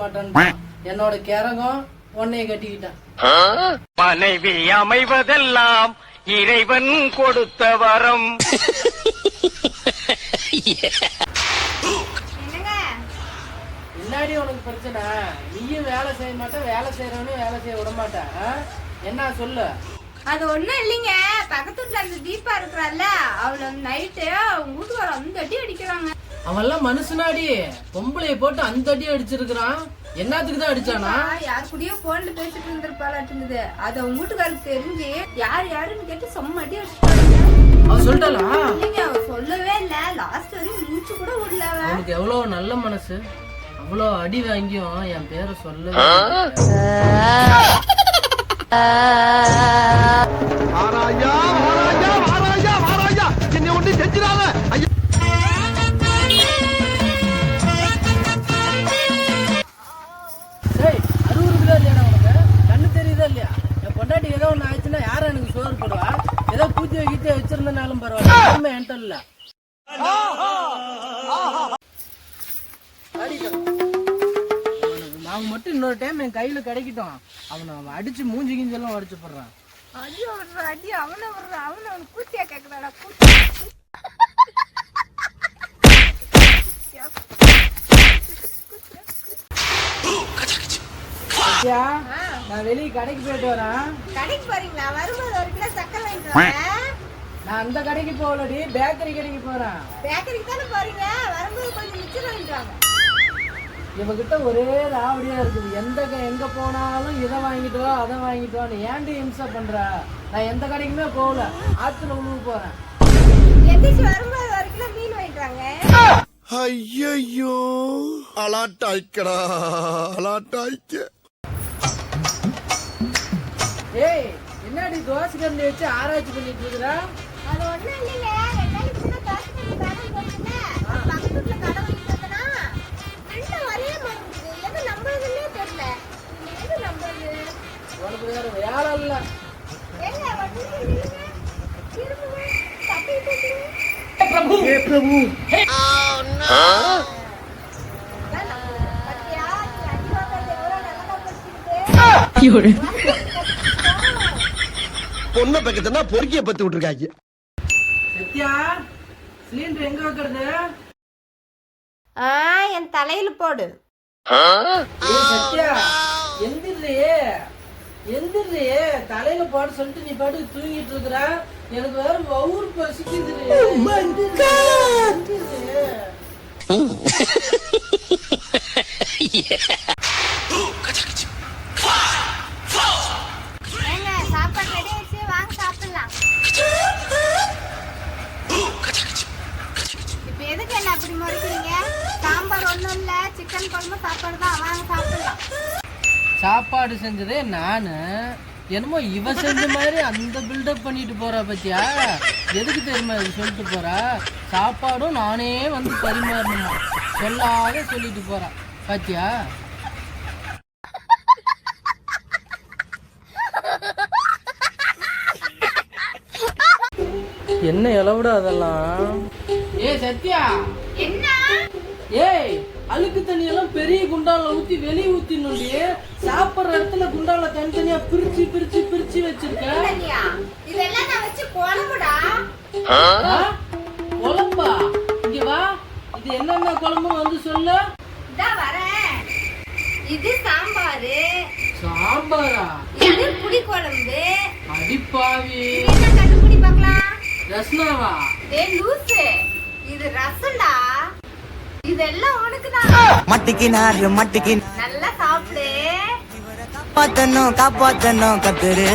மாட்டான். என்னோட கிறகம் உன்னைய கட்டிக்கிட்டான். மனைவி அமைவதெல்லாம் இறைவன் கொடுத்த வரம். என்னடி உனக்கு பிரச்சனை? நீயும் வேலை செய்ய மாட்ட, வேலை செய்யறவனு வேலை செய்ய விட மாட்ட. என்ன சொல்லு? அது ஒண்ணும் இல்லைங்க. பக்கத்து வீட்டுல அந்த தீபா இருக்கிறாள்ல, அவள நைட்டு வீட்டுக்கார அந்த அடி அடிக்கிறாங்க. அவன்லாம் மனுஷனாடி, பொம்பளைய போட்டு அந்த அடி அடிச்சிருக்கிறான். என்னத்துக்கு தான் அடிச்சானா? யார் கூடயோ போன்ல பேசிட்டு இருந்திருப்பாளாட்டுங்குது. அது அவங்க வீட்டுக்காருக்கு தெரிஞ்சு யார் யாருன்னு கேட்டு செம்ம அடி அடிச்சிட்டாங்க. அவ சொல்லிட்டாளா? இல்லைங்க, அவ சொல்லவே இல்ல. லாஸ்ட் வரையும் மூச்சு கூட விடல. அவனுக்கு எவ்வளவு நல்ல மனசு. அவ்வளோ அடி வாங்கியும் என் பேரை சொல்லவே. கண்ணு தெரியுதா இல்லையா? என் பொண்டாட்டி ஏதோ ஒண்ணு ஆயிடுச்சுன்னா யாரும் எனக்கு சோறு போடுவா? ஏதோ பூச்சி வைக்கிட்டு வச்சிருந்தனாலும் பரவாயில்ல, என்கிட்ட இல்ல. அவங்க மட்டும் இன்னொரு டைம் என் கையில கிடைக்கட்டும், அவனை அடிச்சு மூஞ்சி கிஞ்செல்லாம் உடச்சு போடுறான். அடி விடுற அடி அவனை விடுற அவனை கூத்தியா கேக்குறாடா. நான் வெளியே கடைக்கு போயிட்டு வரேன். கடைக்கு போறீங்களா? வரும்போது ஒரு கிலோ சக்கரை வாங்கிட்டு வரேன். நான் அந்த கடைக்கு போகலடி, பேக்கரி கடைக்கு போறேன். பேக்கரிக்கு தானே போறீங்க? வரும்போது கொஞ்சம் மிச்சம் வாங்கிட்டு வாங்க. இவகிட்ட ஒரே ராவடியா இருக்குது. எங்க போனாலும் இதை வாங்கிட்டு வா அதை வாங்கிட்டு வான்னு. ஏன்டி இம்சை பண்ற? நான் எந்த கடைக்குமே போகல, ஆத்துல உழுவு போறேன். எந்திரிச்சு வரும்போது ஒரு கிலோ மீன் வாங்கிட்டு வாங்க. ஐயோ அலாட்டாய்க்கடா அலாட்டாய்க்க. ஏய், என்னடி தோசை கரண்டி வச்சு ஆராய்ச்சி பண்ணிட்டு இருக்கிற? அது ஒண்ணும் இல்லைங்க. 2 நாளைக்கு முன்ன தோசை கரண்டி தானே போச்சுங்க. பக்கத்து வீட்டுல கடை வாங்கிட்டு வந்தனா ரெண்டும் ஒரே மாதிரி இருக்கு. எது நம்புறதுன்னே தெரியல. எது நம்புறது? உனக்கு வேற வேலை இல்ல. ஏங்க வந்து நில்லுங்க. திரும்புங்க. தப்பி போட்டுங்க. பிரபு ஹே பிரபு. Oh no. பத்தியா அடி வாங்குறது எவ்வளவு நல்லதா போச்சுது. பொண்ணை பக்கத்துனா பொறுக்கிய பத்து விட்டுருக்காங்க. சத்யா, சிலிண்டர் எங்க வைக்கிறது? என் தலையில போடு. சத்யா, எந்திரியே தலையில போட சொல்லிட்டு நீ பாட்டு தூங்கிட்டு இருக்கிற. எனக்கு வேற வவுறு பசிக்குது. சாப்பாடு ரெடி ஆயிடுச்சு, வாங்க சாப்பிடலாம். இப்ப எதுக்கு என்ன அப்படி முறைக்கிறீங்க? சாம்பார் ஒண்ணும் இல்ல, சிக்கன் குழம்பு சாப்பாடு தான். வாங்க சாப்பிடலாம். சாப்பாடு செஞ்சதே நானு, என்னமோ இவ செஞ்ச மாதிரி அந்த பில்டப் பண்ணிட்டு போறா பத்தியா? எதுக்கு தெரியுமா இது சொல்லிட்டு போறா? சாப்பாடும் நானே வந்து பரிமாறணுமா சொல்லாத சொல்லிட்டு போறா பாத்தியா? என்ன இளவுடா அதெல்லாம்? ஏ சத்யா, என்ன? ஏய், அழுக்கு தண்ணி எல்லாம் பெரிய குண்டால ஊத்தி வெளியே ஊத்தினுண்டி. சாப்பிடுற இடத்துல குண்டால தனித்தனியா பிரிச்சு பிரிச்சு பிரிச்சு வச்சிருக்க. இதெல்லாம் நான் வச்சு குழம்புடா. குழம்பா? இங்க வா, இது என்னென்ன குழம்பு வந்து சொல்லு. இதா வரேன். இது சாம்பாரு. சாம்பாரா? இது புளி குழம்பு. அடிப்பாவி. என்ன கண்டுபிடி பார்க்கலாம்? ரஸ்னாவா? டேய் லூசு, இது ரசம்டா. இதெல்லாம் உனக்கு தான். மட்டிக்கினாரு மட்டிக்கு நல்லா சாப்பிடு. காப்பாத்தணும் கத்துரு.